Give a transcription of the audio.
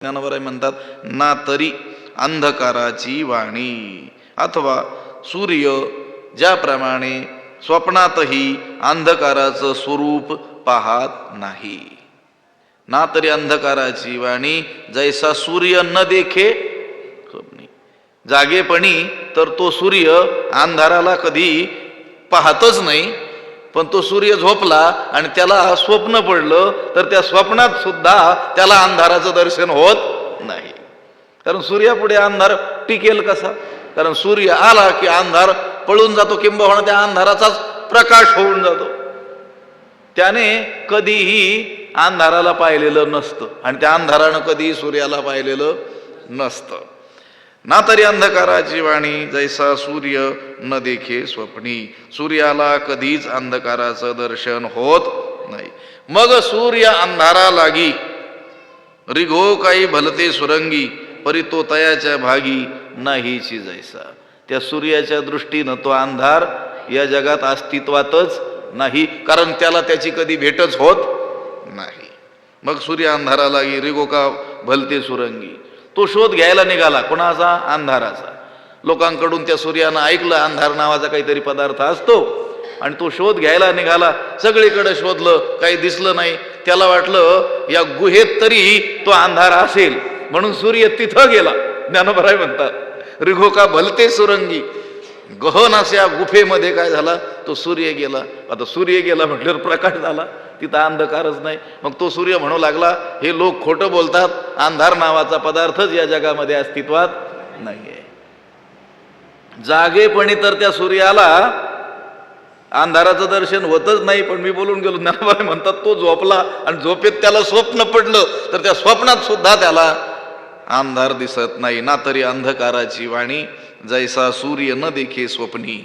ज्ञानोबराय म्हणतात ना तरी अंधकाराची वाणी, अथवा सूर्य ज्याप्रमाणे स्वप्नातही अंधकाराचं स्वरूप पाहत नाही, ना तरी अंधकाराची वाणी जैसा सूर्य न देखे स्वप्नी. जागेपणी तर तो सूर्य अंधाराला कधी पाहतच नाही, पण तो सूर्य झोपला आणि त्याला स्वप्न पडलं तर त्या स्वप्नात सुद्धा त्याला अंधाराचं दर्शन होत नाही. कारण सूर्यापुढे अंधार टिकेल कसा? कारण सूर्य आला की अंधार पळून जातो, किंबहुना त्या अंधाराचाच प्रकाश होऊन जातो. त्याने कधीही अंधाराला पाहिलेलं नसतं आणि त्या अंधारानं कधीही सूर्याला पाहिलेलं नसतं. ना तरी अंधकाराची वाणी जैसा सूर्य न देखे स्वप्नी. सूर्याला कधीच अंधकाराचं दर्शन होत नाही. मग सूर्य अंधारा लागी रिघो काही भलते सुरंगी, परी तो तयाच्या भागी नाहीची जैसा. त्या सूर्याच्या दृष्टीनं तो अंधार या जगात अस्तित्वातच नाही, कारण त्याला त्याची कधी भेटच होत नाही. मग सूर्य अंधारा लागी रिघो का भलते सुरंगी. तो शोध घ्यायला निघाला. कोणाचा? अंधाराचा. लोकांकडून त्या सूर्यानं ऐकलं अंधार नावाचा काहीतरी पदार्थ असतो आणि तो शोध घ्यायला निघाला. सगळीकडे शोधलं, काही दिसलं नाही. त्याला वाटलं या गुहेत तरी तो अंधार असेल, म्हणून सूर्य तिथं गेला. ज्ञानोबराय म्हणतात रिघो का भलते सुरंगी. गहन अशा गुफेमध्ये काय झाला? तो सूर्य गेला. आता सूर्य गेला म्हटल्यावर प्रकाश झाला, तिथं अंधकारच नाही. मग तो सूर्य म्हणू लागला, हे लोक खोटं बोलतात, अंधार नावाचा पदार्थच या जगामध्ये अस्तित्वात नाहीये. जागेपणी तर त्या सूर्याला अंधाराचं दर्शन होतच नाही. पण मी बोलून गेलो, ज्ञानोबराय म्हणतात तो झोपला आणि झोपेत त्याला स्वप्न पडलं तर त्या स्वप्नात सुद्धा त्याला अंधार दिसत नाही. ना तरी अंधकाराची वाणी जैसा सूर्य न देखे स्वप्नी.